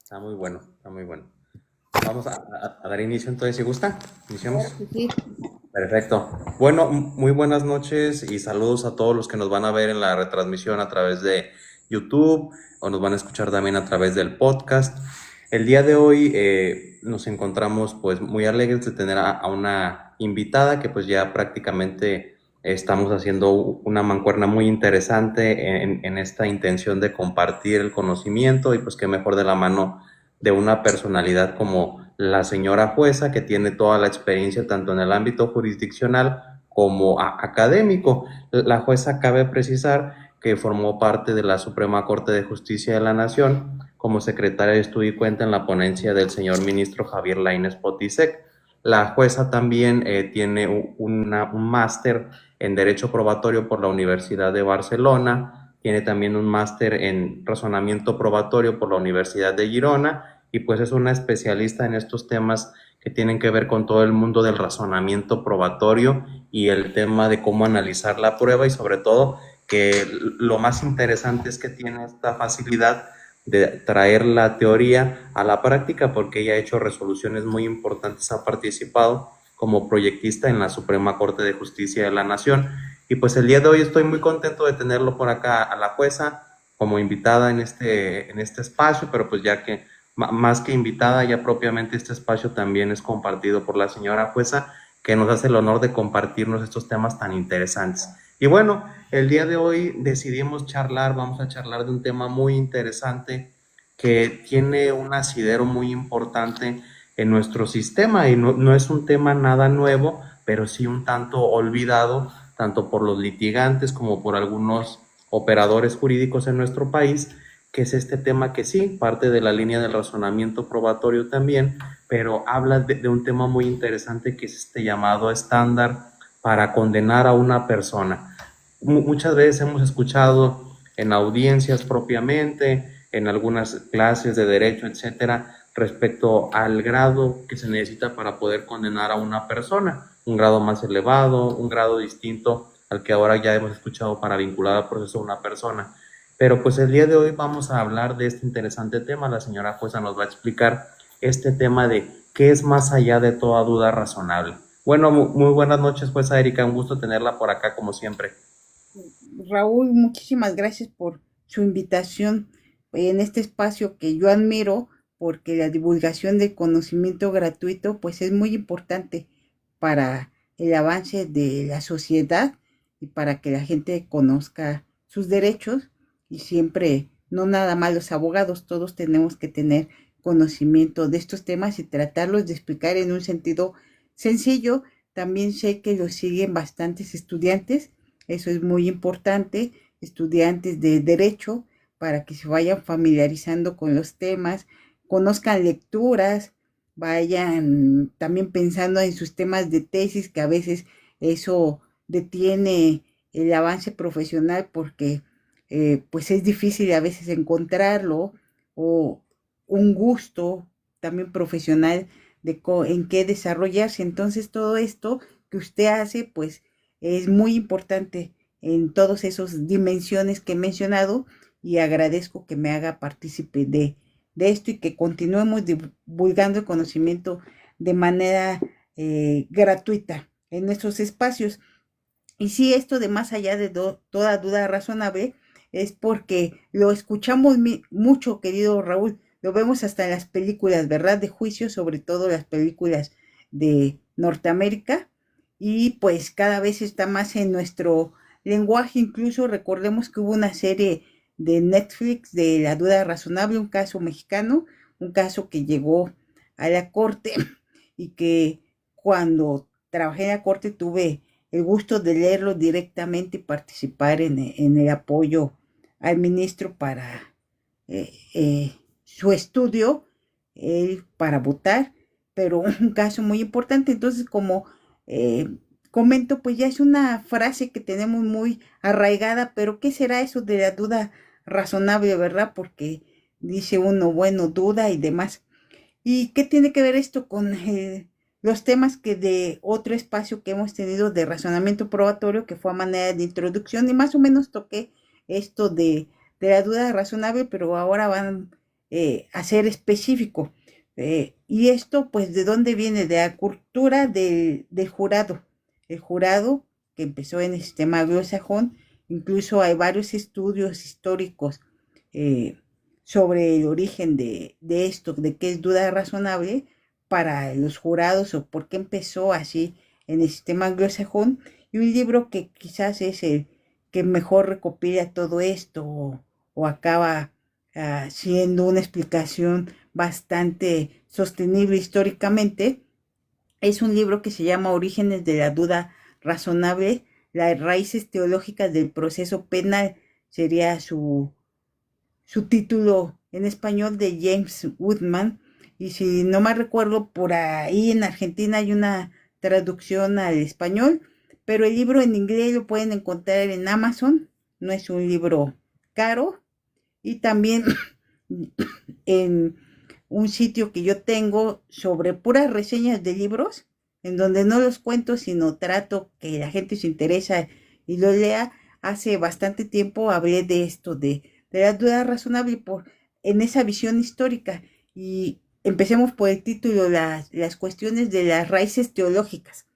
Está muy bueno, está muy bueno. Vamos a dar inicio entonces, si gusta. Claro Iniciamos. que sí. Perfecto. Bueno, muy buenas noches y saludos a todos los que nos van a ver en la retransmisión a través de YouTube o nos van a escuchar también a través del podcast. El día de hoy nos encontramos pues muy alegres de tener a una invitada que pues ya prácticamente estamos haciendo una mancuerna muy interesante en esta intención de compartir el conocimiento y pues qué mejor de la mano de una personalidad como la señora jueza, que tiene toda la experiencia tanto en el ámbito jurisdiccional como académico. La jueza cabe precisar que formó parte de la Suprema Corte de Justicia de la Nación como secretaria de estudio y cuenta en la ponencia del señor ministro Javier Lainez Potisek. La jueza también tiene un máster en Derecho Probatorio por la Universidad de Barcelona, tiene también un máster en Razonamiento Probatorio por la Universidad de Girona y pues es una especialista en estos temas que tienen que ver con todo el mundo del razonamiento probatorio y el tema de cómo analizar la prueba y sobre todo que lo más interesante es que tiene esta facilidad de traer la teoría a la práctica porque ella ha hecho resoluciones muy importantes, ha participado como proyectista en la Suprema Corte de Justicia de la Nación. Y pues el día de hoy estoy muy contento de tenerlo por acá a la jueza como invitada en este espacio, pero pues ya que más que invitada, ya propiamente este espacio también es compartido por la señora jueza, que nos hace el honor de compartirnos estos temas tan interesantes. Y bueno, el día de hoy decidimos charlar, vamos a charlar de un tema muy interesante que tiene un asidero muy importante en nuestro sistema y no es un tema nada nuevo, pero sí un tanto olvidado, tanto por los litigantes como por algunos operadores jurídicos en nuestro país, que es este tema que sí, parte de la línea del razonamiento probatorio también, pero habla de un tema muy interesante que es este llamado estándar para condenar a una persona. Muchas veces hemos escuchado en audiencias propiamente, en algunas clases de derecho, etcétera, respecto al grado que se necesita para poder condenar a una persona, un grado más elevado, un grado distinto al que ahora ya hemos escuchado para vincular al proceso a una persona. Pero pues el día de hoy vamos a hablar de este interesante tema. La señora jueza nos va a explicar este tema de qué es más allá de toda duda razonable. Bueno, muy buenas noches, jueza Erika. Un gusto tenerla por acá como siempre. Raúl, muchísimas gracias por su invitación en este espacio que yo admiro porque la divulgación del conocimiento gratuito pues es muy importante para el avance de la sociedad y para que la gente conozca sus derechos y siempre, no nada más los abogados, todos tenemos que tener conocimiento de estos temas y tratarlos de explicar en un sentido sencillo. También sé que lo siguen bastantes estudiantes, eso es muy importante, estudiantes de derecho, para que se vayan familiarizando con los temas, conozcan lecturas, vayan también pensando en sus temas de tesis, que a veces eso detiene el avance profesional porque pues es difícil a veces encontrarlo o un gusto también profesional de en qué desarrollarse. Entonces todo esto que usted hace pues es muy importante en todas esas dimensiones que he mencionado y agradezco que me haga partícipe de esto y que continuemos divulgando el conocimiento de manera gratuita en nuestros espacios. Y sí, esto de más allá de toda duda razonable es porque lo escuchamos mucho, querido Raúl, lo vemos hasta en las películas, ¿verdad? De juicio, sobre todo las películas de Norteamérica, y pues cada vez está más en nuestro lenguaje. Incluso recordemos que hubo una serie de Netflix de la duda razonable, un caso mexicano, un caso que llegó a la corte y que cuando trabajé en la corte tuve el gusto de leerlo directamente y participar en el apoyo al ministro para su estudio, para votar, pero un caso muy importante. Entonces, como eh, comento, pues ya es una frase que tenemos muy arraigada, pero ¿qué será eso de la duda razonable, verdad? Porque dice uno, bueno, duda y demás. ¿Y qué tiene que ver esto con los temas que de otro espacio que hemos tenido de razonamiento probatorio, que fue a manera de introducción? Y más o menos toqué esto de la duda razonable, pero ahora van a ser específico. Y esto, pues, ¿de dónde viene? De la cultura del jurado. El jurado que empezó en el sistema anglosajón, incluso hay varios estudios históricos eh, sobre el origen de esto, de qué es duda razonable para los jurados o por qué empezó así en el sistema anglosajón. Y un libro que quizás es el que mejor recopila todo esto o acaba siendo una explicación bastante sostenible históricamente, es un libro que se llama Orígenes de la duda razonable, las raíces teológicas del proceso penal, sería su título en español, de James Woodman. Y si no mal recuerdo, por ahí en Argentina hay una traducción al español, pero el libro en inglés lo pueden encontrar en Amazon, no es un libro caro, y también en un sitio que yo tengo sobre puras reseñas de libros, en donde no los cuento, sino trato que la gente se interesa y lo lea. Hace bastante tiempo hablé de esto, de la duda razonable en esa visión histórica. Y empecemos por el título, las cuestiones de las raíces teológicas.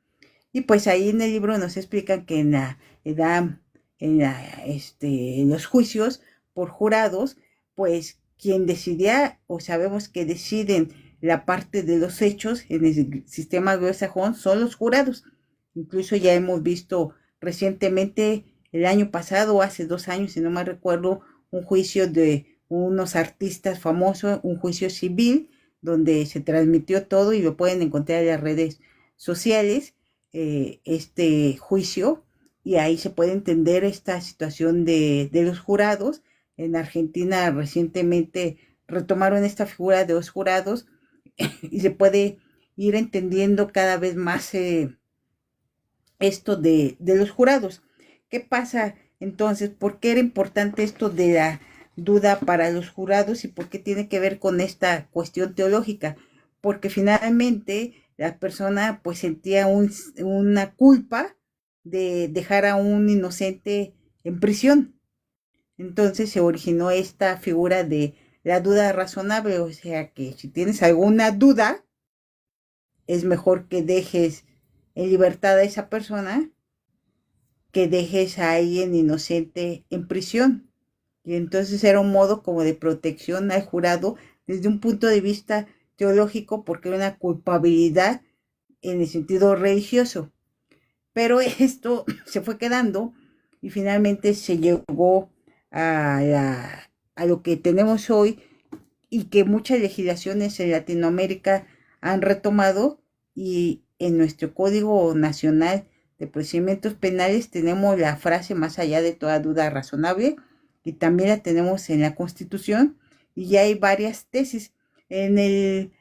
Y pues ahí en el libro nos explican que en la edad, en los juicios por jurados, pues quien decidía, o sabemos que deciden la parte de los hechos en el sistema anglosajón, son los jurados. Incluso ya hemos visto recientemente, el año pasado, hace 2 años, si no me recuerdo, un juicio de unos artistas famosos, un juicio civil, donde se transmitió todo y lo pueden encontrar en las redes sociales, este juicio, y ahí se puede entender esta situación de los jurados. En Argentina recientemente retomaron esta figura de los jurados y se puede ir entendiendo cada vez más esto de los jurados. ¿Qué pasa entonces? ¿Por qué era importante esto de la duda para los jurados y por qué tiene que ver con esta cuestión teológica? Porque finalmente la persona pues sentía una culpa de dejar a un inocente en prisión. Entonces se originó esta figura de la duda razonable, o sea que si tienes alguna duda, es mejor que dejes en libertad a esa persona que dejes a alguien inocente en prisión. Y entonces era un modo como de protección al jurado desde un punto de vista teológico, porque era una culpabilidad en el sentido religioso. Pero esto se fue quedando y finalmente se llegó a lo que tenemos hoy, y que muchas legislaciones en Latinoamérica han retomado. Y en nuestro Código Nacional de Procedimientos Penales tenemos la frase más allá de toda duda razonable, y también la tenemos en la Constitución, y ya hay varias tesis. En el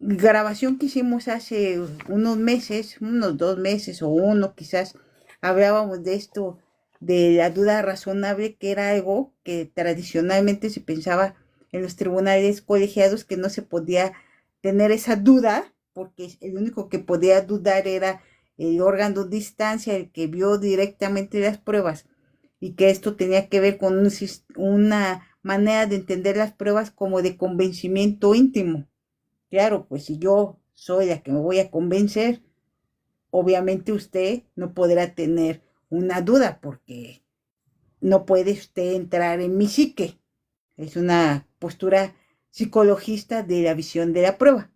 grabación que hicimos hace unos meses, unos 2 meses o uno quizás, hablábamos de esto, de la duda razonable, que era algo que tradicionalmente se pensaba en los tribunales colegiados, que no se podía tener esa duda, porque el único que podía dudar era el órgano de instancia, el que vio directamente las pruebas, y que esto tenía que ver con una manera de entender las pruebas como de convencimiento íntimo. Claro, pues si yo soy la que me voy a convencer, obviamente usted no podrá tener una duda, porque no puede usted entrar en mi psique. Es una postura psicologista de la visión de la prueba.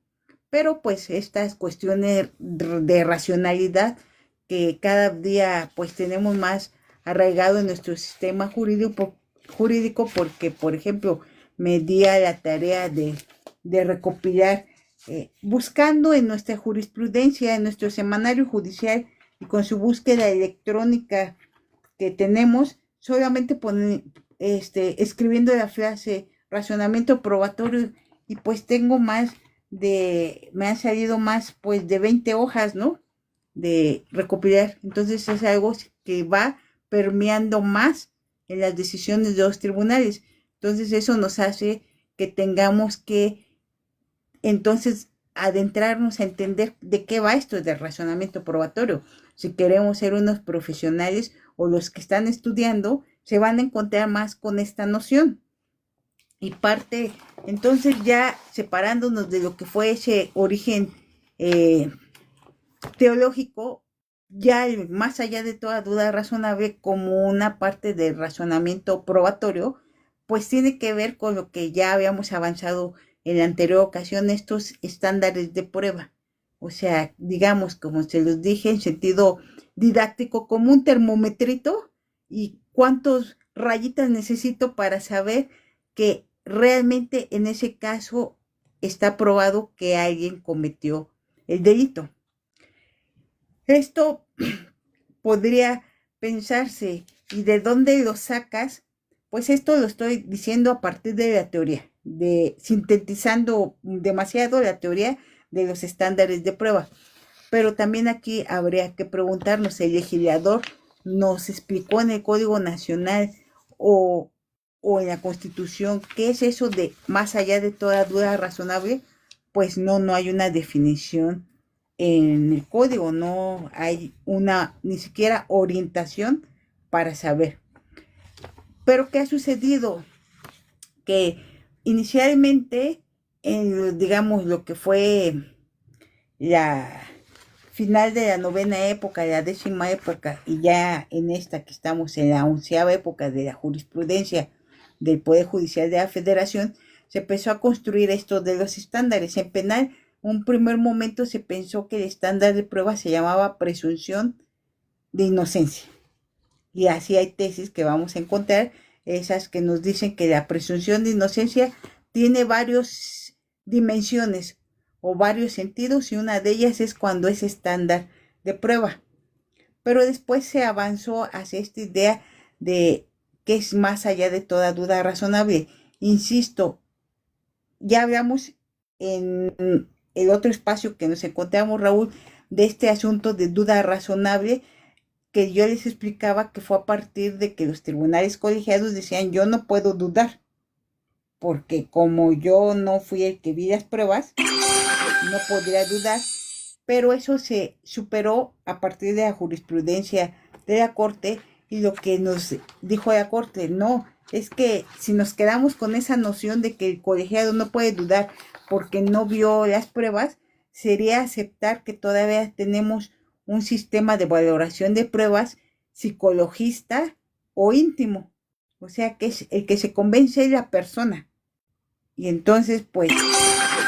Pero pues estas cuestiones de racionalidad que cada día pues tenemos más arraigado en nuestro sistema jurídico, porque por ejemplo me di a la tarea de recopilar, buscando en nuestra jurisprudencia, en nuestro semanario judicial, y con su búsqueda electrónica que tenemos, solamente escribiendo la frase razonamiento probatorio, y pues tengo me han salido más pues de 20 hojas, ¿no? De recopilar. Entonces es algo que va permeando más en las decisiones de los tribunales. Entonces eso nos hace que tengamos que entonces adentrarnos a entender de qué va esto del razonamiento probatorio. Si queremos ser unos profesionales, o los que están estudiando se van a encontrar más con esta noción. y parte, entonces ya separándonos de lo que fue ese origen eh, teológico, ya más allá de toda duda razonable, como una parte del razonamiento probatorio, pues tiene que ver con lo que ya habíamos avanzado en la anterior ocasión, estos estándares de prueba. O sea, digamos, como se los dije, en sentido didáctico, como un termometrito y cuántos rayitas necesito para saber que realmente en ese caso está probado que alguien cometió el delito. Esto podría pensarse, ¿y de dónde lo sacas? Pues esto lo estoy diciendo a partir de la teoría, de sintetizando demasiado la teoría de los estándares de prueba. Pero también aquí habría que preguntarnos, ¿el legislador nos explicó en el Código Nacional o, o en la Constitución qué es eso de más allá de toda duda razonable? Pues no, no hay una definición en el código, no hay una ni siquiera orientación para saber. Pero ¿qué ha sucedido? Que inicialmente, digamos, lo que fue la final de la novena época, de la décima época, y ya en esta que estamos en la 11ª época de la jurisprudencia del Poder Judicial de la Federación, se empezó a construir esto de los estándares. En penal, un primer momento se pensó que el estándar de prueba se llamaba presunción de inocencia. Y así hay tesis que vamos a encontrar, esas que nos dicen que la presunción de inocencia tiene varias dimensiones o varios sentidos y una de ellas es cuando es estándar de prueba. Pero después se avanzó hacia esta idea de que es más allá de toda duda razonable. Insisto, ya hablamos en el otro espacio que nos encontramos, Raúl, de este asunto de duda razonable, que yo les explicaba que fue a partir de que los tribunales colegiados decían yo no puedo dudar, porque como yo no fui el que vi las pruebas, no podría dudar, pero eso se superó a partir de la jurisprudencia de la Corte y lo que nos dijo la Corte, no, es que si nos quedamos con esa noción de que el colegiado no puede dudar porque no vio las pruebas, sería aceptar que todavía tenemos un sistema de valoración de pruebas psicologista o íntimo. O sea que es el que se convence es la persona. Y entonces, pues,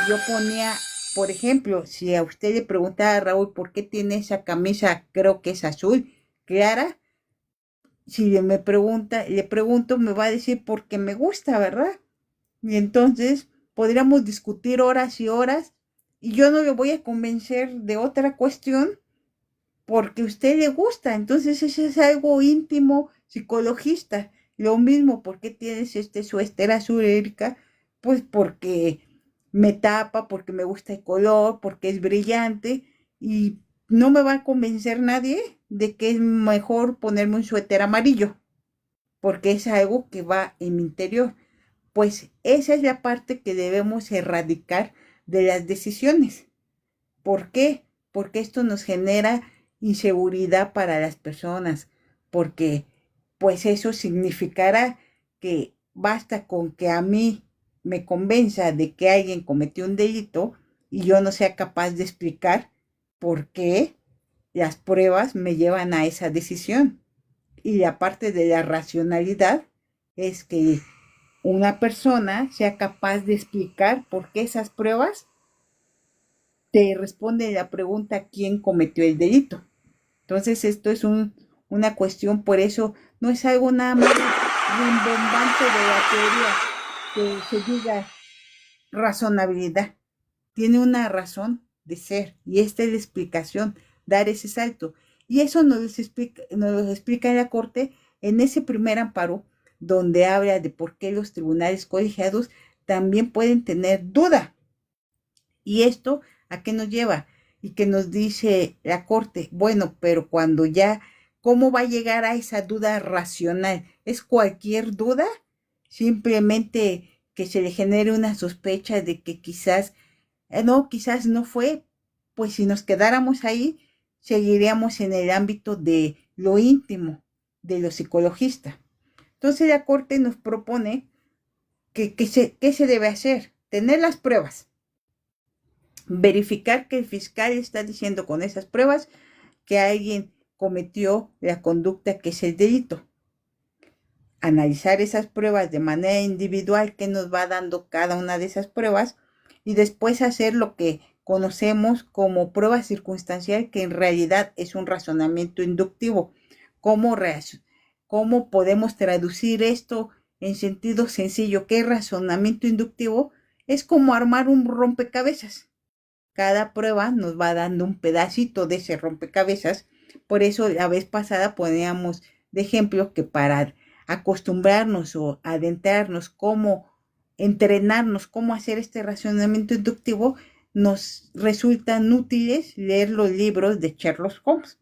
yo ponía, por ejemplo, si a usted le preguntara a Raúl por qué tiene esa camisa, creo que es azul, clara, si le pregunto, me va a decir porque me gusta, ¿verdad? Y entonces podríamos discutir horas y horas y yo no le voy a convencer de otra cuestión porque a usted le gusta. Entonces eso es algo íntimo, psicologista. Lo mismo, ¿por qué tienes este suéter azul, Erika? Pues porque me tapa, porque me gusta el color, porque es brillante y no me va a convencer nadie de que es mejor ponerme un suéter amarillo, porque es algo que va en mi interior. Pues esa es la parte que debemos erradicar de las decisiones. ¿Por qué? Porque esto nos genera inseguridad para las personas, porque pues eso significará que basta con que a mí me convenza de que alguien cometió un delito y yo no sea capaz de explicar por qué las pruebas me llevan a esa decisión. Y la parte de la racionalidad es que una persona sea capaz de explicar por qué esas pruebas te responde la pregunta quién cometió el delito. Entonces esto es una cuestión, por eso no es algo nada más rimbombante de la teoría que se diga razonabilidad. Tiene una razón de ser y esta es la explicación, dar ese salto. Y eso nos lo explica la Corte en ese primer amparo donde habla de por qué los tribunales colegiados también pueden tener duda. ¿Y esto a qué nos lleva? Y que nos dice la Corte, bueno, pero cuando ya, ¿cómo va a llegar a esa duda racional? ¿Es cualquier duda? Simplemente que se le genere una sospecha de que quizás, no, quizás no fue, pues si nos quedáramos ahí, seguiríamos en el ámbito de lo íntimo, de lo psicologista. Entonces la Corte nos propone ¿Qué se debe hacer? Tener las pruebas, verificar que el fiscal está diciendo con esas pruebas que alguien cometió la conducta que es el delito. Analizar esas pruebas de manera individual, que nos va dando cada una de esas pruebas, y después hacer lo que conocemos como prueba circunstancial, que en realidad es un razonamiento inductivo. ¿Cómo podemos traducir esto en sentido sencillo? ¿Qué razonamiento inductivo? Es como armar un rompecabezas. Cada prueba nos va dando un pedacito de ese rompecabezas. Por eso la vez pasada poníamos de ejemplo que para acostumbrarnos o adentrarnos, cómo entrenarnos, cómo hacer este razonamiento inductivo, nos resultan útiles leer los libros de Sherlock Holmes,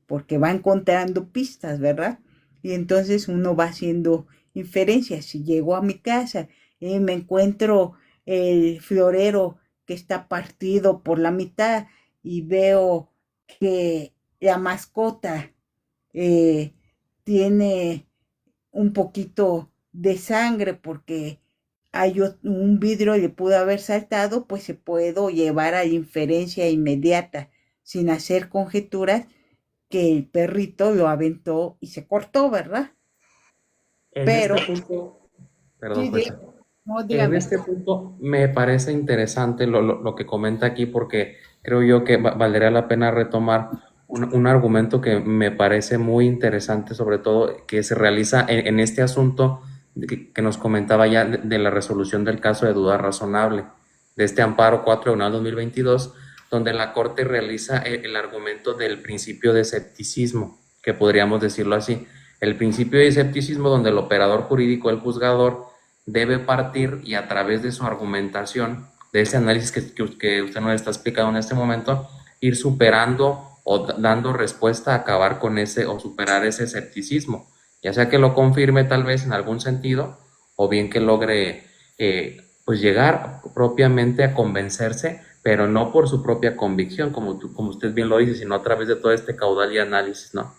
porque va encontrando pistas, ¿verdad? Y entonces uno va haciendo inferencias. Si llego a mi casa y me encuentro el florero que está partido por la mitad y veo que la mascota eh, tiene un poquito de sangre porque hay un vidrio le pudo haber saltado, pues se puedo llevar a la inferencia inmediata, sin hacer conjeturas, que el perrito lo aventó y se cortó, ¿verdad? En Pero, este punto, perdón, sí, José. no, En dígame. este punto me parece interesante lo que comenta aquí porque creo yo que valdría la pena retomar un argumento que me parece muy interesante, sobre todo que se realiza en este asunto que nos comentaba ya de la resolución del caso de duda razonable, de este amparo 4/2022, donde la Corte realiza el argumento del principio de escepticismo, que podríamos decirlo así. El principio de escepticismo donde el operador jurídico, el juzgador, debe partir y a través de su argumentación, de ese análisis que usted nos está explicando en este momento, ir superando o dando respuesta a acabar con ese o superar ese escepticismo, ya sea que lo confirme tal vez en algún sentido o bien que logre pues llegar propiamente a convencerse, pero no por su propia convicción, como usted bien lo dice, sino a través de todo este caudal y análisis, ¿no?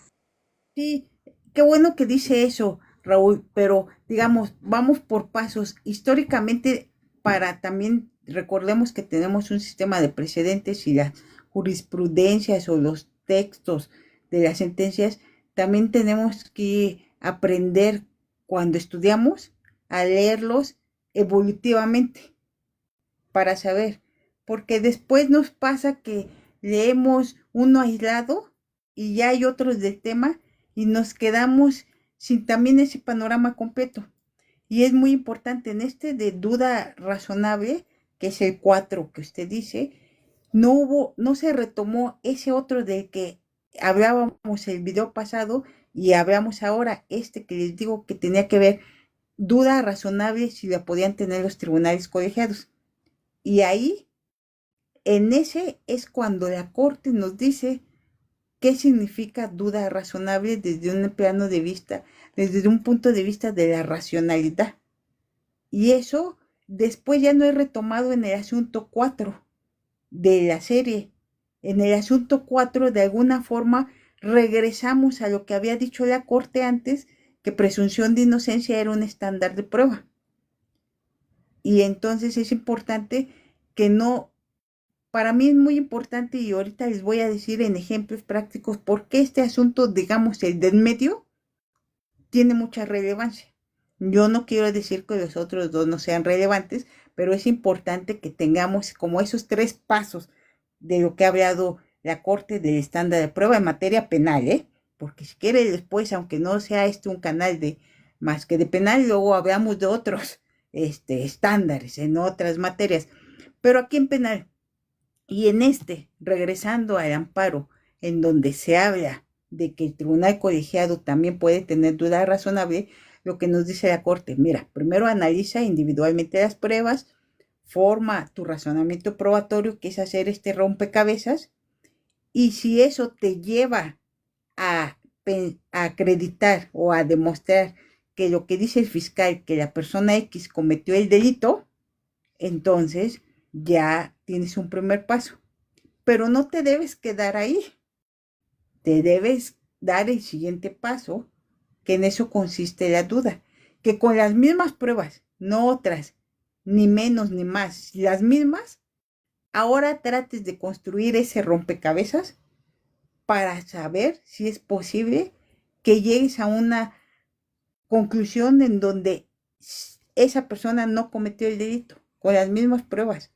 Sí, qué bueno que dice eso, Raúl, pero digamos, vamos por pasos. Históricamente, para también recordemos que tenemos un sistema de precedentes y las jurisprudencias o los textos de las sentencias, también tenemos que aprender cuando estudiamos a leerlos evolutivamente para saber, porque después nos pasa que leemos uno aislado y ya hay otros del tema y nos quedamos sin también ese panorama completo. Y es muy importante en este de duda razonable, que es el 4 que usted dice, no se retomó ese otro del que hablábamos el video pasado y hablamos ahora, este que les digo que tenía que ver duda razonable si la podían tener los tribunales colegiados. Y ahí, en ese es cuando la Corte nos dice qué significa duda razonable desde un plano de vista, desde un punto de vista de la racionalidad. Y eso después ya no es retomado en el asunto 4 de la serie. En el asunto 4 de alguna forma regresamos a lo que había dicho la Corte antes, que presunción de inocencia era un estándar de prueba. Y entonces es importante que no, para mí es muy importante y ahorita les voy a decir en ejemplos prácticos por qué este asunto, digamos, el del medio, tiene mucha relevancia. Yo no quiero decir que los otros dos no sean relevantes, pero es importante que tengamos como esos tres pasos de lo que ha hablado la Corte del estándar de prueba en materia penal, ¿eh? Porque si quiere después, aunque no sea este un canal de más que de penal, luego hablamos de otros estándares en otras materias. Pero aquí en penal, y en regresando al amparo, en donde se habla de que el tribunal colegiado también puede tener duda razonable, lo que nos dice la Corte, mira, primero analiza individualmente las pruebas, forma tu razonamiento probatorio, que es hacer este rompecabezas, y si eso te lleva a, a acreditar o a demostrar que lo que dice el fiscal, que la persona X cometió el delito, entonces ya tienes un primer paso. Pero no te debes quedar ahí, te debes dar el siguiente paso, que en eso consiste la duda, que con las mismas pruebas no otras, ni menos ni más, las mismas, ahora trates de construir ese rompecabezas para saber si es posible que llegues a una conclusión en donde esa persona no cometió el delito, con las mismas pruebas.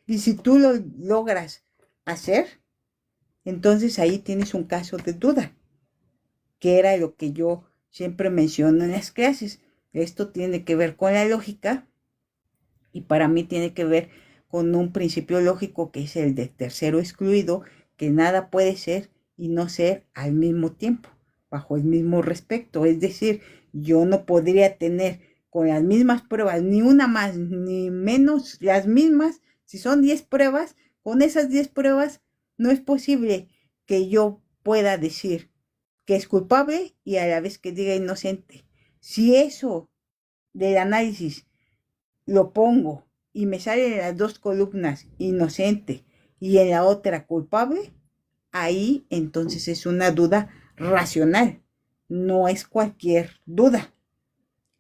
Y si tú lo logras hacer, entonces ahí tienes un caso de duda, que era lo que yo siempre menciono en las clases. Esto tiene que ver con la lógica y para mí tiene que ver con un principio lógico que es el de tercero excluido, que nada puede ser y no ser al mismo tiempo, bajo el mismo respecto. Es decir, yo no podría tener con las mismas pruebas, ni una más ni menos, las mismas. Si son 10 pruebas, con esas 10 pruebas no es posible que yo pueda decir que es culpable y a la vez que diga inocente. Si eso del análisis lo pongo y me salen en las dos columnas inocente y en la otra culpable, ahí entonces es una duda racional, no es cualquier duda,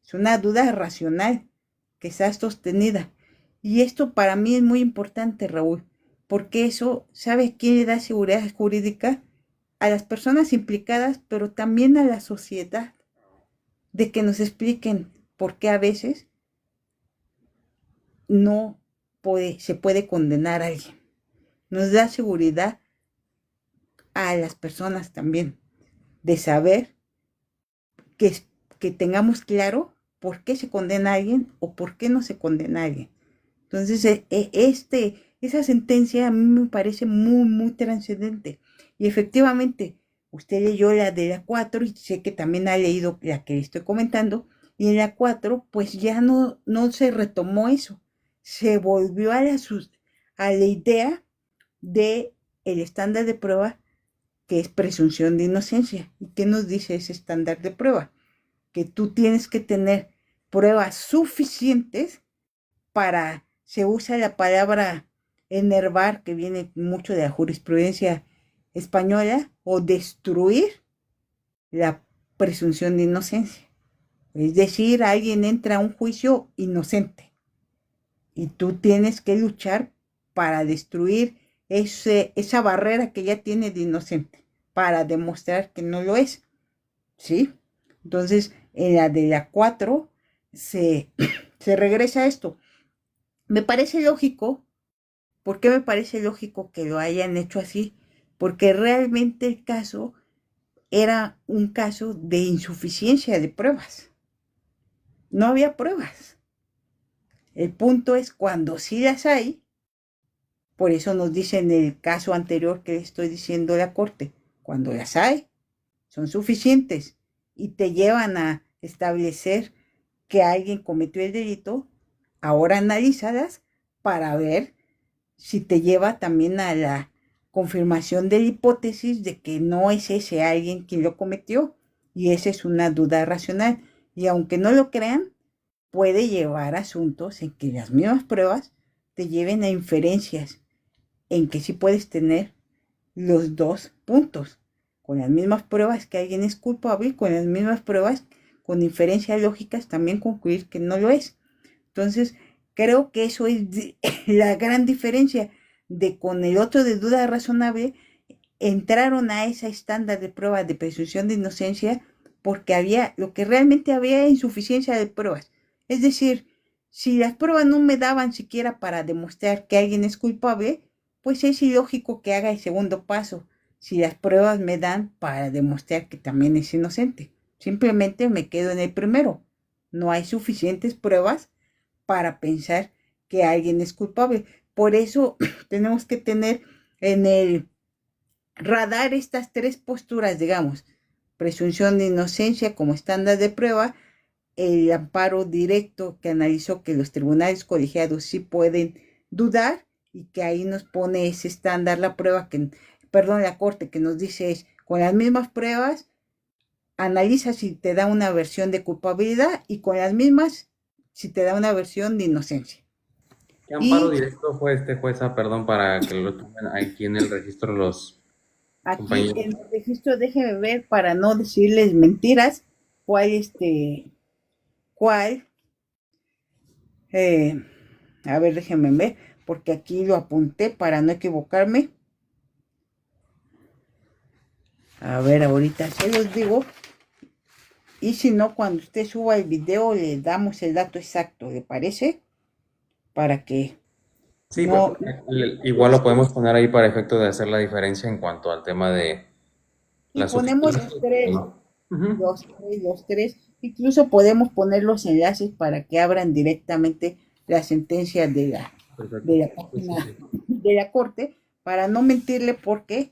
es una duda racional que está sostenida. Y esto para mí es muy importante, Raúl, porque eso, ¿sabe quién le da seguridad jurídica? A las personas implicadas, pero también a la sociedad, de que nos expliquen por qué a veces no se puede condenar a alguien. Nos da seguridad a las personas también de saber que, que tengamos claro por qué se condena a alguien o por qué no se condena a alguien. Entonces, esa sentencia a mí me parece muy, muy trascendente. Y efectivamente, usted leyó la de la 4 y sé que también ha leído la que estoy comentando. Y en la 4 pues ya no se retomó eso. Se volvió a la idea de el estándar de prueba que es presunción de inocencia. ¿Y qué nos dice ese estándar de prueba? Que tú tienes que tener pruebas suficientes para, se usa la palabra enervar, que viene mucho de la jurisprudencia española, o destruir la presunción de inocencia. Es decir, alguien entra a un juicio inocente y tú tienes que luchar para destruir esa barrera que ya tiene de inocente, para demostrar que no lo es, ¿sí? Entonces, en la de la 4 se regresa a esto. Me parece lógico. ¿Por qué me parece lógico que lo hayan hecho así? Porque realmente el caso era un caso de insuficiencia de pruebas. No había pruebas. El punto es cuando sí las hay, por eso nos dice en el caso anterior que estoy diciendo la Corte, cuando las hay, son suficientes y te llevan a establecer que alguien cometió el delito, ahora analízalas para ver si te lleva también a la confirmación de la hipótesis de que no es ese alguien quien lo cometió, y esa es una duda racional. Y aunque no lo crean, puede llevar asuntos en que las mismas pruebas te lleven a inferencias, en que sí puedes tener los dos puntos, con las mismas pruebas que alguien es culpable y con las mismas pruebas, con inferencias lógicas, también concluir que no lo es. Entonces, creo que eso es la gran diferencia de con el otro de duda razonable, entraron a ese estándar de prueba de presunción de inocencia porque había, lo que realmente había insuficiencia de pruebas. Es decir, si las pruebas no me daban siquiera para demostrar que alguien es culpable, pues es ilógico que haga el segundo paso. Si las pruebas me dan para demostrar que también es inocente, simplemente me quedo en el primero. No hay suficientes pruebas para pensar que alguien es culpable. Por eso tenemos que tener en el radar estas tres posturas, digamos: presunción de inocencia como estándar de prueba, el amparo directo que analizó que los tribunales colegiados sí pueden dudar y que ahí nos pone ese estándar, la prueba que, perdón, la Corte que nos dice es, con las mismas pruebas, analiza si te da una versión de culpabilidad y con las mismas, si te da una versión de inocencia. ¿Qué amparo Y directo fue este jueza, perdón, para que lo tomen aquí en el registro los aquí compañeros? en el registro, déjeme ver para no decirles mentiras, cuál cuál Eh, a ver, déjenme ver, porque aquí lo apunté para no equivocarme. A ver, ahorita se los digo. Y si no, cuando usted suba el video, le damos el dato exacto, ¿le parece? Para que Sí, no... igual lo podemos poner ahí para efecto de hacer la diferencia en cuanto al tema de Y la ponemos suficiencia. los tres, ¿No? Ujú. los tres. Incluso podemos poner los enlaces para que abran directamente la sentencia de Perfecto. la Sí, sí, página sí. de la corte, para no mentirle porque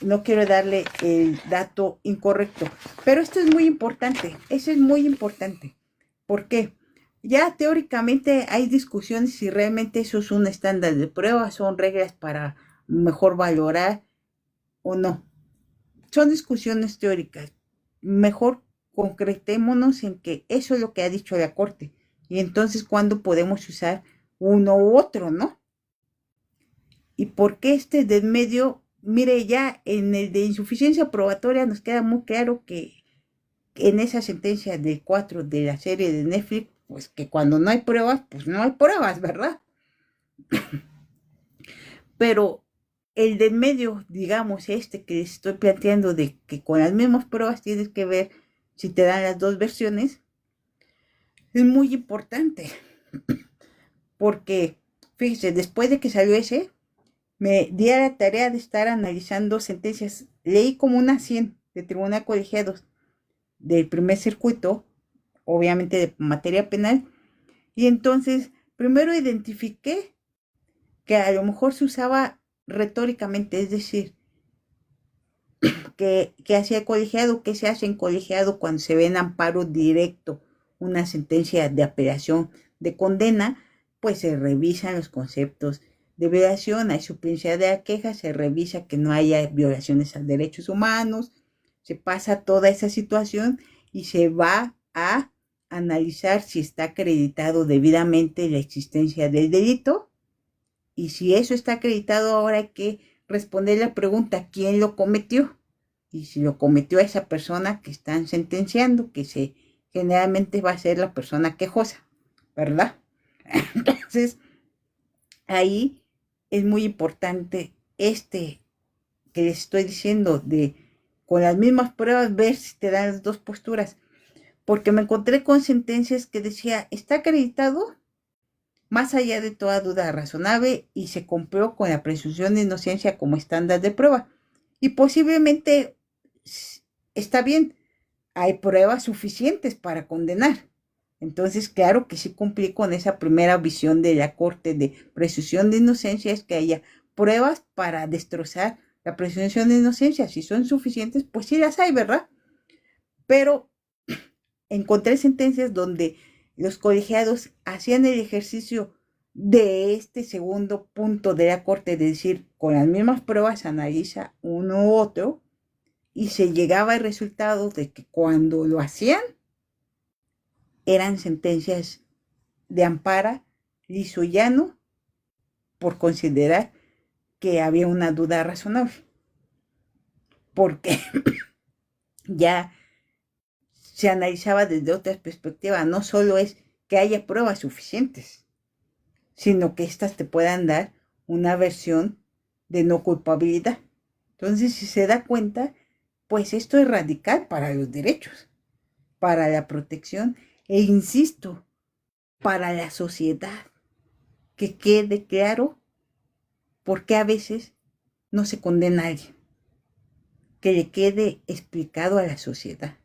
no quiero darle el dato incorrecto. Pero esto es muy importante, eso es muy importante. ¿Por qué? Ya teóricamente hay discusiones si realmente eso es un estándar de prueba, son reglas para mejor valorar o no. Son discusiones teóricas. Mejor concretémonos en que eso es lo que ha dicho la Corte. Y entonces, ¿cuándo podemos usar uno u otro, no? ¿Y por qué este de en medio? Mire, ya en el de insuficiencia probatoria nos queda muy claro que en esa sentencia del 4 de la serie de Netflix, pues que cuando no hay pruebas, pues no hay pruebas, ¿verdad? Pero el de en medio, digamos, este que estoy planteando de que con las mismas pruebas tienes que ver si te dan las dos versiones, es muy importante. Porque, fíjese, después de que salió ese, me di a la tarea de estar analizando sentencias. Leí como unas 100 de tribunal colegiados del primer circuito, obviamente de materia penal. Y entonces, primero identifiqué que a lo mejor se usaba retóricamente, es decir, que hacía el colegiado, que se hace en colegiado cuando se ve en amparo directo una sentencia de apelación de condena, pues se revisan los conceptos de violación, hay suplencia de la queja, se revisa que no haya violaciones a derechos humanos, se pasa toda esa situación y se va a analizar si está acreditado debidamente la existencia del delito, y si eso está acreditado ahora hay que responder la pregunta, ¿quién lo cometió? Y si lo cometió esa persona que están sentenciando, que se generalmente va a ser la persona quejosa, ¿verdad? Entonces, ahí es muy importante este que les estoy diciendo de con las mismas pruebas ver si te dan las dos posturas, porque me encontré con sentencias que decía, está acreditado más allá de toda duda razonable y se cumplió con la presunción de inocencia como estándar de prueba. Y posiblemente está bien, hay pruebas suficientes para condenar. Entonces, claro que sí cumplí con esa primera visión de la Corte de presunción de inocencia, es que haya pruebas para destrozar la presunción de inocencia. Si son suficientes, pues sí las hay, ¿verdad? Pero encontré sentencias donde los colegiados hacían el ejercicio de este segundo punto de la Corte, de decir, con las mismas pruebas analiza uno u otro, y se llegaba al resultado de que cuando lo hacían eran sentencias de amparo liso y llano por considerar que había una duda razonable, porque ya se analizaba desde otra perspectiva, no solo es que haya pruebas suficientes, sino que éstas te puedan dar una versión de no culpabilidad. Entonces, si se da cuenta, pues esto es radical para los derechos, para la protección e, insisto, para la sociedad, que quede claro por qué a veces no se condena a alguien, que le quede explicado a la sociedad.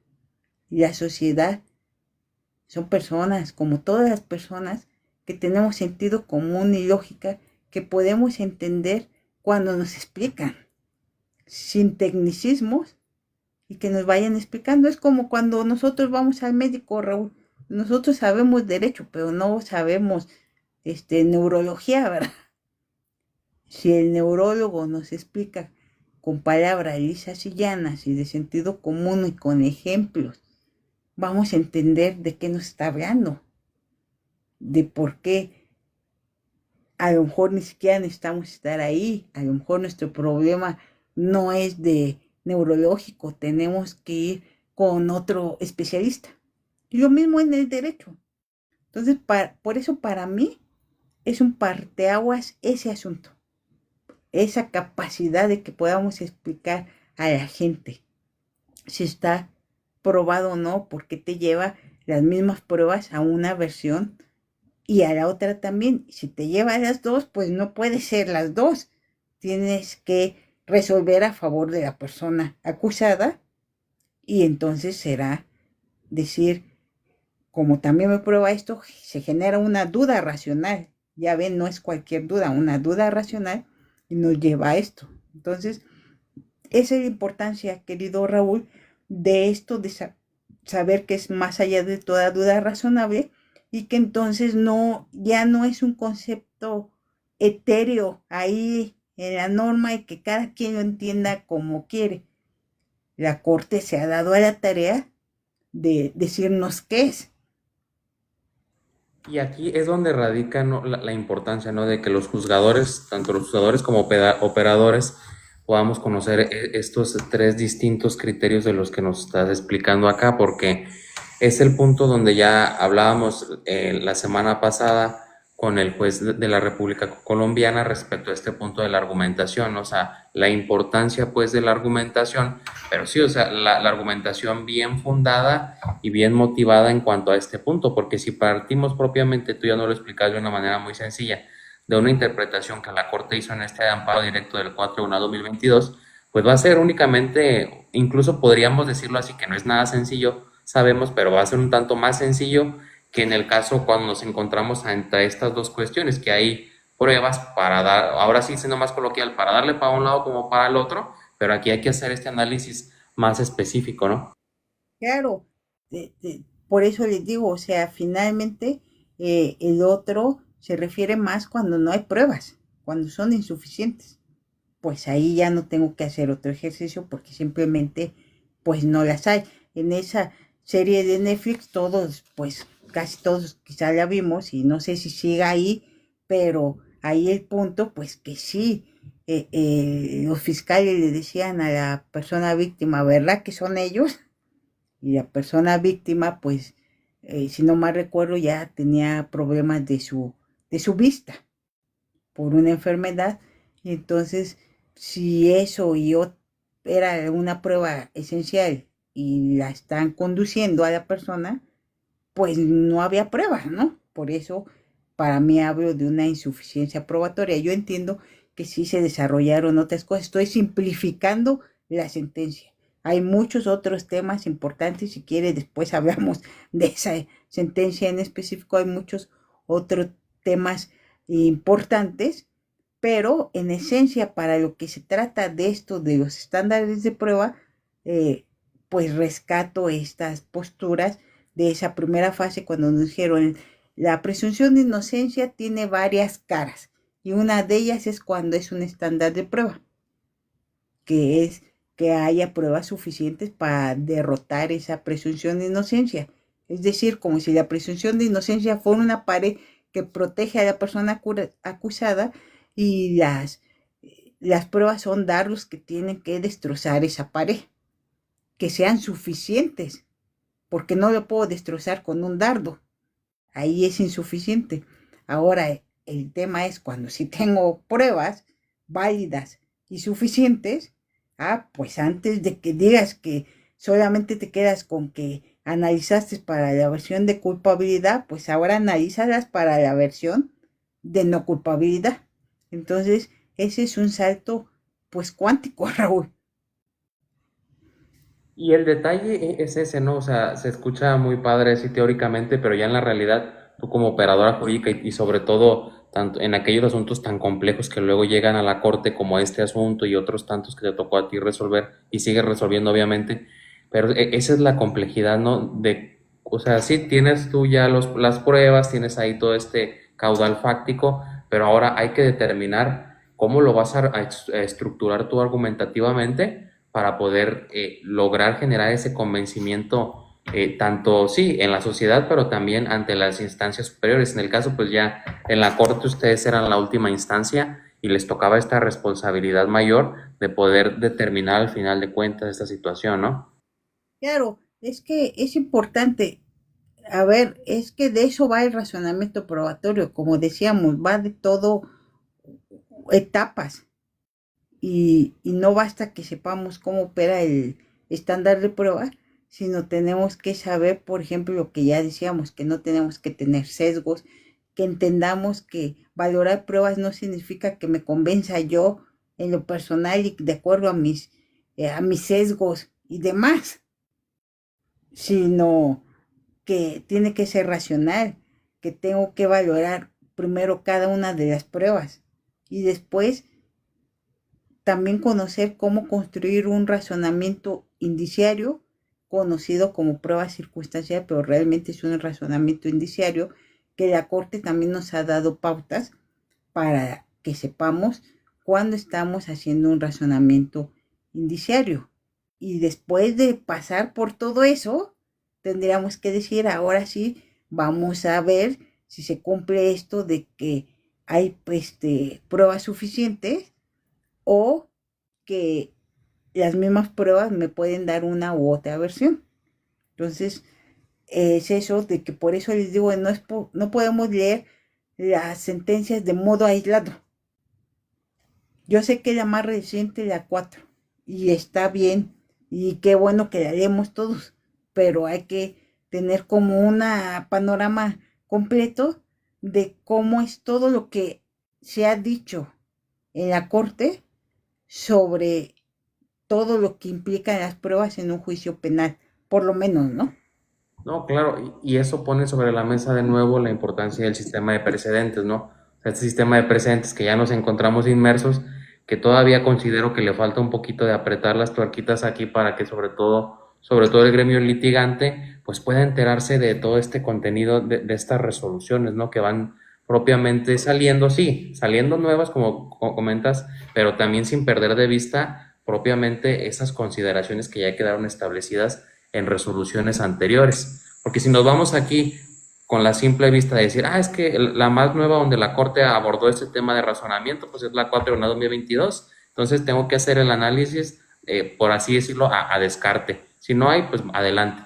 Y la sociedad son personas, como todas las personas, que tenemos sentido común y lógica, que podemos entender cuando nos explican, sin tecnicismos, y que nos vayan explicando. Es como cuando nosotros vamos al médico, Raúl. Nosotros sabemos derecho, pero no sabemos neurología, ¿verdad? Si el neurólogo nos explica con palabras lisas y llanas y de sentido común y con ejemplos, vamos a entender de qué nos está hablando, de por qué a lo mejor ni siquiera necesitamos estar ahí, a lo mejor nuestro problema no es de neurológico, tenemos que ir con otro especialista. Y lo mismo en el derecho. Entonces, por eso para mí es un parteaguas ese asunto, esa capacidad de que podamos explicar a la gente si está probado o no, porque te lleva las mismas pruebas a una versión y a la otra también. Si te lleva a las dos, pues no puede ser las dos. Tienes que resolver a favor de la persona acusada y entonces será decir, como también me prueba esto, se genera una duda racional. Ya ven, no es cualquier duda, una duda racional y nos lleva a esto. Entonces, esa es la importancia, querido Raúl, de esto de saber que es más allá de toda duda razonable y que entonces no, ya no es un concepto etéreo ahí en la norma y que cada quien lo entienda como quiere. La Corte se ha dado a la tarea de decirnos qué es. Y aquí es donde radica, ¿no?, la importancia, ¿no?, de que los juzgadores, tanto los juzgadores como operadores, podamos conocer estos tres distintos criterios de los que nos estás explicando acá, porque es el punto donde ya hablábamos la semana pasada con el juez de la República Colombiana respecto a este punto de la argumentación, o sea, la importancia pues de la argumentación, pero sí, o sea, la argumentación bien fundada y bien motivada en cuanto a este punto, porque si partimos propiamente, tú ya no lo explicas de una manera muy sencilla, de una interpretación que la Corte hizo en este amparo directo del 4/1/2022, pues va a ser únicamente, incluso podríamos decirlo así, que no es nada sencillo, sabemos, pero va a ser un tanto más sencillo que en el caso cuando nos encontramos entre estas dos cuestiones, que hay pruebas para dar, ahora sí siendo más coloquial, para darle para un lado como para el otro, pero aquí hay que hacer este análisis más específico, ¿no? Claro, por eso les digo, o sea, finalmente el otro se refiere más cuando no hay pruebas, cuando son insuficientes. Pues ahí ya no tengo que hacer otro ejercicio porque simplemente pues no las hay. En esa serie de Netflix todos, pues casi todos quizá la vimos y no sé si siga ahí, pero ahí el punto pues que sí, los fiscales le decían a la persona víctima, ¿verdad que son ellos? Y la persona víctima pues, si no mal recuerdo, ya tenía problemas de su vista por una enfermedad. Y entonces, si eso era una prueba esencial y la están conduciendo a la persona, pues no había pruebas, ¿no? Por eso, para mí hablo de una insuficiencia probatoria. Yo entiendo que sí se desarrollaron otras cosas. Estoy simplificando la sentencia. Hay muchos otros temas importantes. Si quiere, después hablamos de esa sentencia en específico. Hay muchos otros temas importantes, pero en esencia para lo que se trata de esto de los estándares de prueba, eh, pues rescato estas posturas de esa primera fase cuando nos dijeron la presunción de inocencia tiene varias caras y una de ellas es cuando es un estándar de prueba, que es que haya pruebas suficientes para derrotar esa presunción de inocencia. Es decir, como si la presunción de inocencia fuera una pared que protege a la persona acusada y las pruebas son dardos que tienen que destrozar esa pared, que sean suficientes, porque no lo puedo destrozar con un dardo, ahí es insuficiente. Ahora, el tema es cuando si tengo pruebas válidas y suficientes, pues antes de que digas que solamente te quedas con que analizaste para la versión de culpabilidad, pues ahora analízalas para la versión de no culpabilidad. Entonces, ese es un salto, pues cuántico, Raúl. Y el detalle es ese, ¿no? O sea, se escucha muy padre así teóricamente, pero ya en la realidad, tú como operadora jurídica y sobre todo tanto en aquellos asuntos tan complejos que luego llegan a la corte como este asunto y otros tantos que te tocó a ti resolver y sigues resolviendo obviamente, pero esa es la complejidad, ¿no? De, o sea, sí tienes tú ya las pruebas, tienes ahí todo este caudal fáctico, pero ahora hay que determinar cómo lo vas a estructurar tú argumentativamente para poder lograr generar ese convencimiento, tanto sí en la sociedad, pero también ante las instancias superiores. En el caso, pues ya en la corte ustedes eran la última instancia y les tocaba esta responsabilidad mayor de poder determinar al final de cuentas esta situación, ¿no? Claro, es que es importante. A ver, es que de eso va el razonamiento probatorio, como decíamos, va de todo etapas y no basta que sepamos cómo opera el estándar de prueba, sino tenemos que saber, por ejemplo, lo que ya decíamos, que no tenemos que tener sesgos, que entendamos que valorar pruebas no significa que me convenza yo en lo personal y de acuerdo a mis sesgos y demás, sino que tiene que ser racional, que tengo que valorar primero cada una de las pruebas y después también conocer cómo construir un razonamiento indiciario, conocido como prueba circunstancial, pero realmente es un razonamiento indiciario que la Corte también nos ha dado pautas para que sepamos cuándo estamos haciendo un razonamiento indiciario. Y después de pasar por todo eso, tendríamos que decir, ahora sí, vamos a ver si se cumple esto de que hay pruebas suficientes o que las mismas pruebas me pueden dar una u otra versión. Entonces, es eso de que por eso les digo, no podemos leer las sentencias de modo aislado. Yo sé que la más reciente, la 4 y está bien, y qué bueno que la leemos todos, pero hay que tener como un panorama completo de cómo es todo lo que se ha dicho en la Corte sobre todo lo que implican las pruebas en un juicio penal, por lo menos, ¿no? No, claro, y eso pone sobre la mesa de nuevo la importancia del sistema de precedentes, ¿no? O sea, este sistema de precedentes que ya nos encontramos inmersos, que todavía considero que le falta un poquito de apretar las tuerquitas aquí para que sobre todo el gremio litigante, pues pueda enterarse de todo este contenido de estas resoluciones, ¿no? Que van propiamente saliendo, sí, saliendo nuevas como comentas, pero también sin perder de vista propiamente esas consideraciones que ya quedaron establecidas en resoluciones anteriores. Porque si nos vamos aquí con la simple vista de decir, es que la más nueva donde la Corte abordó este tema de razonamiento, pues es la 4 de 2022, entonces tengo que hacer el análisis, por así decirlo, a descarte. Si no hay, pues adelante.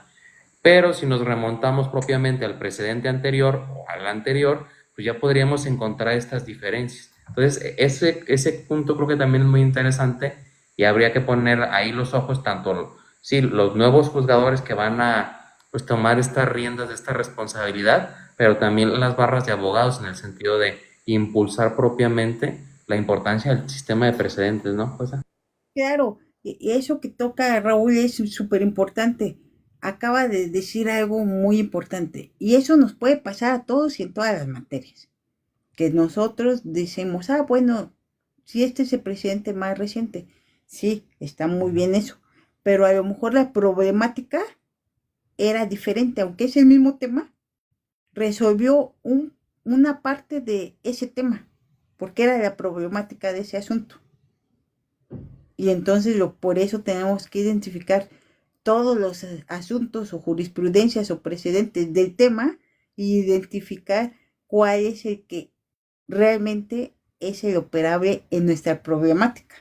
Pero si nos remontamos propiamente al precedente anterior o al anterior, pues ya podríamos encontrar estas diferencias. Entonces, ese punto creo que también es muy interesante y habría que poner ahí los ojos tanto, sí, los nuevos juzgadores que van a pues, tomar estas riendas de esta responsabilidad, pero también las barras de abogados en el sentido de impulsar propiamente la importancia del sistema de precedentes, ¿no? Pues, Claro, y eso que toca Raúl es súper importante. Acaba de decir algo muy importante y eso nos puede pasar a todos y en todas las materias. Que nosotros decimos, bueno, si este es el presidente más reciente, sí, está muy bien eso, pero a lo mejor la problemática era diferente, aunque es el mismo tema, resolvió una parte de ese tema, porque era la problemática de ese asunto. Y entonces por eso tenemos que identificar todos los asuntos o jurisprudencias o precedentes del tema y identificar cuál es el que realmente es el operable en nuestra problemática.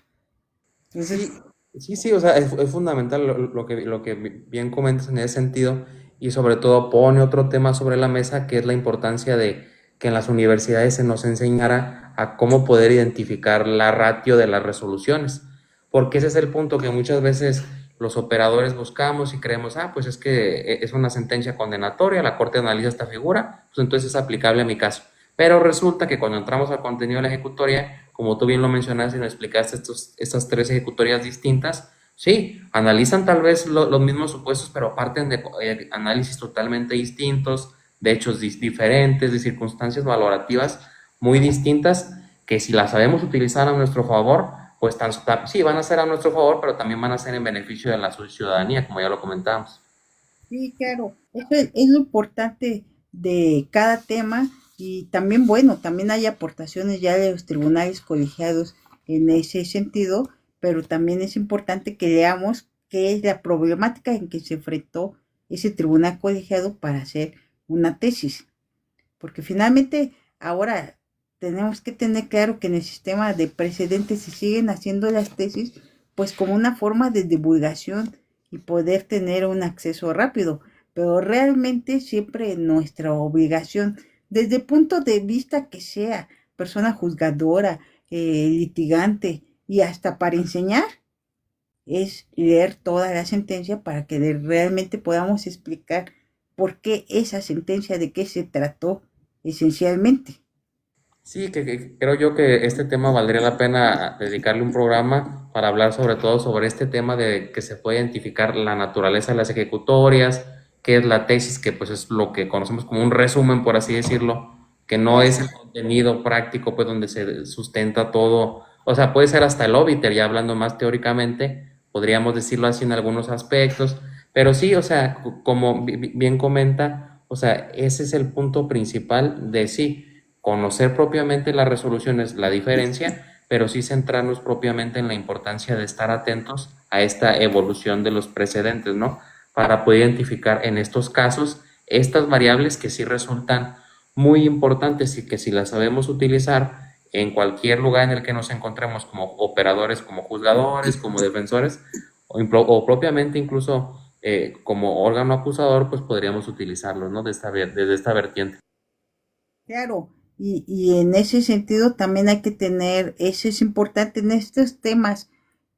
sí, Entonces, sí, o sea, es fundamental lo que bien comentas en ese sentido y sobre todo pone otro tema sobre la mesa que es la importancia de que en las universidades se nos enseñara a cómo poder identificar la ratio de las resoluciones, porque ese es el punto que muchas veces los operadores buscamos y creemos, pues es que es una sentencia condenatoria, la corte analiza esta figura, pues entonces es aplicable a mi caso. Pero resulta que cuando entramos al contenido de la ejecutoria, como tú bien lo mencionaste y nos explicaste estas tres ejecutorias distintas, sí, analizan tal vez los mismos supuestos, pero parten de análisis totalmente distintos, de hechos diferentes, de circunstancias valorativas muy distintas, que si las sabemos utilizar a nuestro favor, pues sí, van a ser a nuestro favor, pero también van a ser en beneficio de la ciudadanía, como ya lo comentábamos. sí, claro, eso es lo importante de cada tema y también, bueno, también hay aportaciones ya de los tribunales colegiados en ese sentido, pero también es importante que leamos qué es la problemática en que se enfrentó ese tribunal colegiado para hacer una tesis, porque finalmente ahora tenemos que tener claro que en el sistema de precedentes se siguen haciendo las tesis pues como una forma de divulgación y poder tener un acceso rápido, pero realmente siempre nuestra obligación, desde el punto de vista que sea persona juzgadora, litigante y hasta para enseñar, es leer toda la sentencia para que realmente podamos explicar por qué esa sentencia, de qué se trató esencialmente. Sí, que creo yo que este tema valdría la pena dedicarle un programa para hablar sobre todo sobre este tema de que se puede identificar la naturaleza de las ejecutorias, qué es la tesis, que pues es lo que conocemos como un resumen, por así decirlo, que no es el contenido práctico, pues donde se sustenta todo, o sea, puede ser hasta el obiter, ya hablando más teóricamente, podríamos decirlo así en algunos aspectos, pero sí, o sea, como bien comenta, o sea, ese es el punto principal de sí. Conocer propiamente la resolución es la diferencia, pero sí centrarnos propiamente en la importancia de estar atentos a esta evolución de los precedentes, ¿no? Para poder identificar en estos casos estas variables que sí resultan muy importantes y que si las sabemos utilizar en cualquier lugar en el que nos encontremos como operadores, como juzgadores, como defensores o propiamente incluso como órgano acusador, pues podríamos utilizarlos, ¿no? Desde esta vertiente. Claro, y en ese sentido también hay que tener, eso es importante en estos temas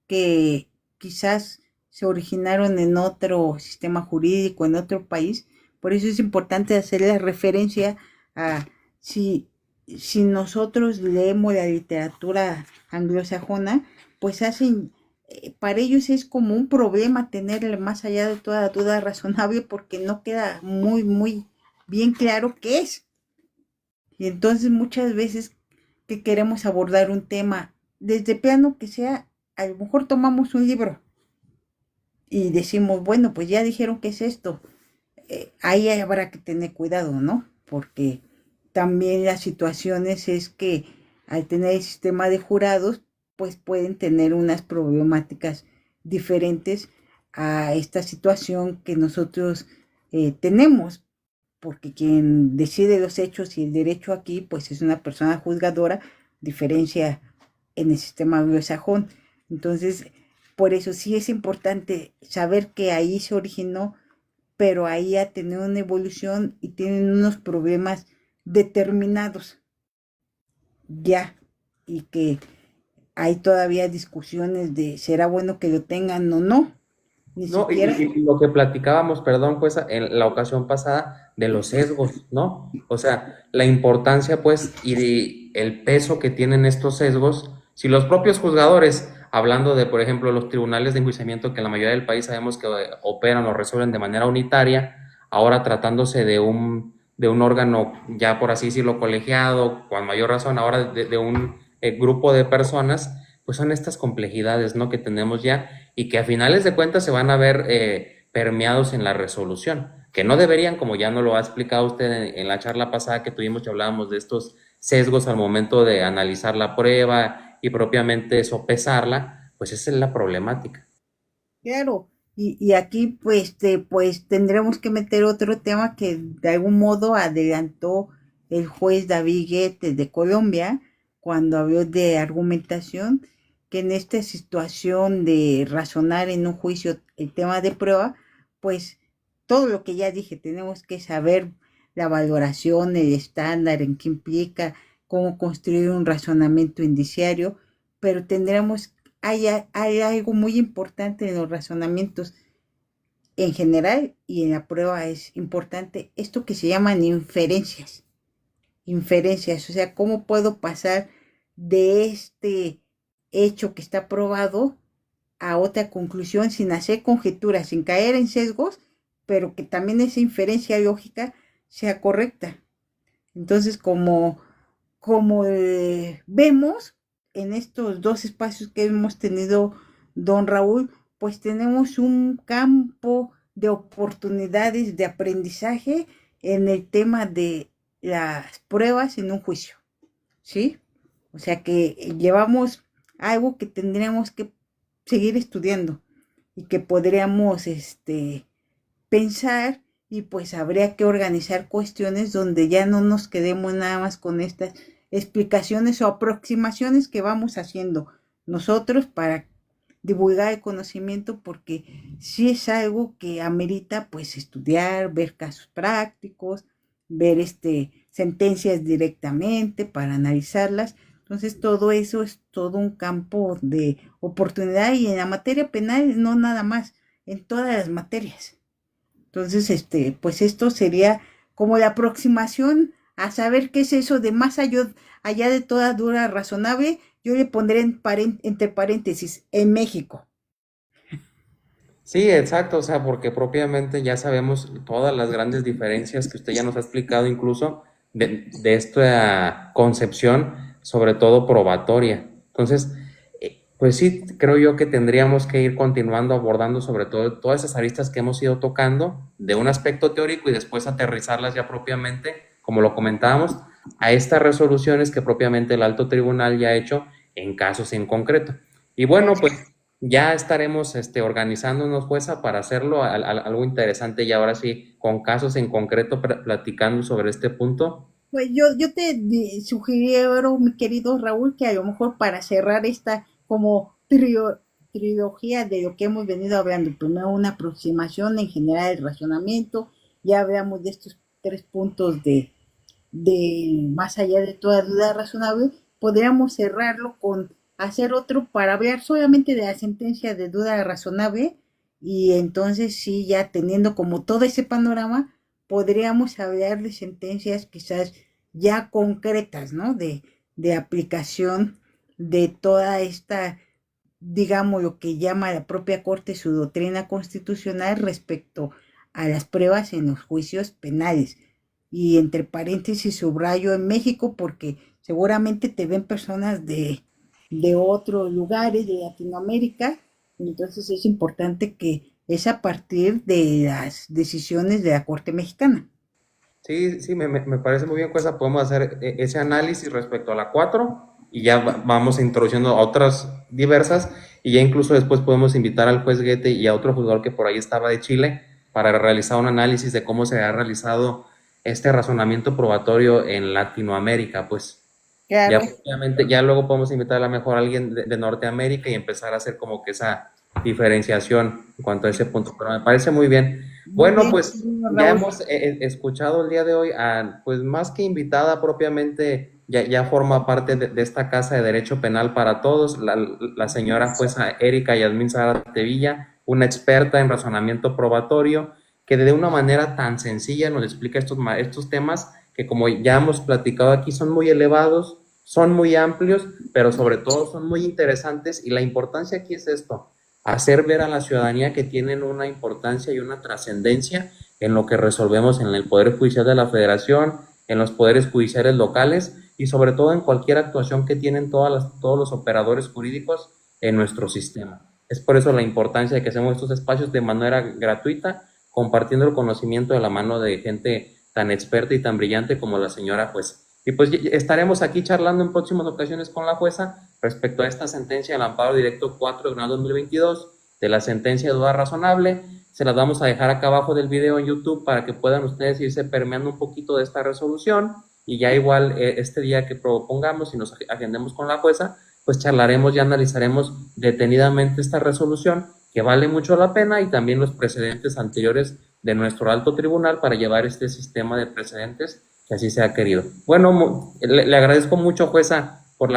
que quizás se originaron en otro sistema jurídico, en otro país. Por eso es importante hacer la referencia a si, si nosotros leemos la literatura anglosajona, pues hacen, para ellos es como un problema tener más allá de toda duda razonable porque no queda muy bien claro qué es. Y entonces muchas veces que queremos abordar un tema, desde plano que sea, a lo mejor tomamos un libro y decimos, bueno, pues ya dijeron que es esto. Ahí habrá que tener cuidado, ¿no? Porque también las situaciones es que al tener el sistema de jurados, pues pueden tener unas problemáticas diferentes a esta situación que nosotros tenemos, porque quien decide los hechos y el derecho aquí, pues es una persona juzgadora, diferencia en el sistema anglosajón. Entonces, por eso sí es importante saber que ahí se originó, pero ahí ha tenido una evolución y tienen unos problemas determinados ya, y que hay todavía discusiones de será bueno que lo tengan o no, ni No, siquiera. y lo que platicábamos, perdón, pues en la ocasión pasada de los sesgos, ¿no? O sea, la importancia, pues, el peso que tienen estos sesgos, si los propios juzgadores, hablando de, por ejemplo, los tribunales de enjuiciamiento que en la mayoría del país sabemos que operan o resuelven de manera unitaria, ahora tratándose de un órgano, ya por así decirlo, colegiado, con mayor razón, ahora de un grupo de personas, pues son estas complejidades, ¿no? Que tenemos ya y que a finales de cuentas se van a ver permeados en la resolución, que no deberían, como ya nos lo ha explicado usted en la charla pasada que tuvimos, que hablábamos de estos sesgos al momento de analizar la prueba y propiamente sopesarla, pues esa es la problemática. Claro, y aquí pues tendremos que meter otro tema que de algún modo adelantó el juez David Guedes de Colombia cuando habló de argumentación, que en esta situación de razonar en un juicio el tema de prueba, pues todo lo que ya dije, tenemos que saber la valoración, el estándar, en qué implica, cómo construir un razonamiento indiciario, pero tendremos hay algo muy importante en los razonamientos en general y en la prueba es importante esto que se llaman inferencias. Inferencias, o sea, cómo puedo pasar de este hecho que está probado a otra conclusión sin hacer conjeturas, sin caer en sesgos, pero que también esa inferencia lógica sea correcta. Entonces, como vemos en estos dos espacios que hemos tenido, don Raúl, pues tenemos un campo de oportunidades de aprendizaje en el tema de las pruebas en un juicio, ¿sí? O sea que llevamos algo que tendríamos que seguir estudiando y que podríamos pensar, y pues habría que organizar cuestiones donde ya no nos quedemos nada más con estas explicaciones o aproximaciones que vamos haciendo nosotros para divulgar el conocimiento porque sí es algo que amerita pues estudiar, ver casos prácticos, ver sentencias directamente para analizarlas. Entonces todo eso es todo un campo de oportunidad y en la materia penal no nada más, en todas las materias. Entonces, pues esto sería como la aproximación a saber qué es eso de más allá de toda duda razonable. Yo le pondré entre paréntesis, en México. Sí, exacto, o sea, porque propiamente ya sabemos todas las grandes diferencias que usted ya nos ha explicado incluso de esta concepción, sobre todo probatoria. Entonces, pues sí, creo yo que tendríamos que ir continuando abordando sobre todo todas esas aristas que hemos ido tocando de un aspecto teórico y después aterrizarlas ya propiamente, como lo comentábamos, a estas resoluciones que propiamente el alto tribunal ya ha hecho en casos en concreto. Y bueno, pues ya estaremos organizándonos, jueza, para hacerlo algo interesante y ahora sí, con casos en concreto, platicando sobre este punto. Pues yo te sugiero, mi querido Raúl, que a lo mejor para cerrar esta como trilogía de lo que hemos venido hablando, primero una aproximación en general del razonamiento, ya hablamos de estos 3 puntos de más allá de toda duda razonable, podríamos cerrarlo con hacer otro para hablar solamente de la sentencia de duda razonable y entonces sí, ya teniendo como todo ese panorama, podríamos hablar de sentencias quizás ya concretas, ¿no? De aplicación de toda esta, digamos, lo que llama la propia Corte su doctrina constitucional respecto a las pruebas en los juicios penales. Y entre paréntesis subrayo en México porque seguramente te ven personas de otros lugares de Latinoamérica, entonces es importante que es a partir de las decisiones de la Corte Mexicana. Sí, sí, me parece muy bien, jueza. Podemos hacer ese análisis respecto a la 4 y ya vamos introduciendo a otras diversas y ya incluso después podemos invitar al juez Guete y a otro juzgador que por ahí estaba de Chile para realizar un análisis de cómo se ha realizado este razonamiento probatorio en Latinoamérica, pues. Ya, Claro. obviamente, ya luego podemos invitar a lo mejor a alguien de Norteamérica y empezar a hacer como que esa diferenciación en cuanto a ese punto, pero me parece muy bien. Muy Bueno, bien, pues ya Raúl. hemos escuchado el día de hoy a, pues más que invitada propiamente, ya forma parte de esta Casa de Derecho Penal para Todos, la señora jueza Erika Yasmín Zárate Villa, una experta en razonamiento probatorio, que de una manera tan sencilla nos explica estos temas que como ya hemos platicado aquí son muy elevados, son muy amplios, pero sobre todo son muy interesantes y la importancia aquí es esto, hacer ver a la ciudadanía que tienen una importancia y una trascendencia en lo que resolvemos en el Poder Judicial de la Federación, en los poderes judiciales locales y sobre todo en cualquier actuación que tienen todos los operadores jurídicos en nuestro sistema. Es por eso la importancia de que hacemos estos espacios de manera gratuita, compartiendo el conocimiento de la mano de gente tan experta y tan brillante como la señora jueza. Y pues estaremos aquí charlando en próximas ocasiones con la jueza respecto a esta sentencia del amparo directo 4 de 2022 de la sentencia de duda razonable. Se las vamos a dejar acá abajo del video en YouTube para que puedan ustedes irse permeando un poquito de esta resolución y ya igual este día que propongamos y nos agendemos con la jueza, pues charlaremos y analizaremos detenidamente esta resolución que vale mucho la pena y también los precedentes anteriores de nuestro alto tribunal para llevar este sistema de precedentes que así se ha querido. Bueno, le agradezco mucho, jueza, por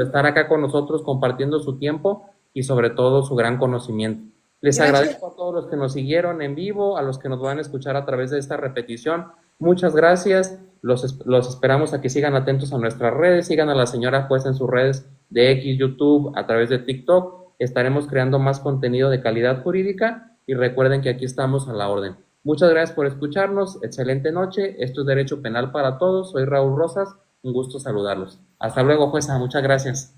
estar acá con nosotros compartiendo su tiempo y sobre todo su gran conocimiento. Les Gracias. agradezco a todos los que nos siguieron en vivo, a los que nos van a escuchar a través de esta repetición. Muchas gracias. Los esperamos a que sigan atentos a nuestras redes, sigan a la señora jueza en sus redes de X, YouTube, a través de TikTok. Estaremos creando más contenido de calidad jurídica y recuerden que aquí estamos a la orden. Muchas gracias por escucharnos. Excelente noche. Esto es Derecho Penal para Todos. Soy Raúl Rosas. Un gusto saludarlos. Hasta luego, jueza. Muchas gracias.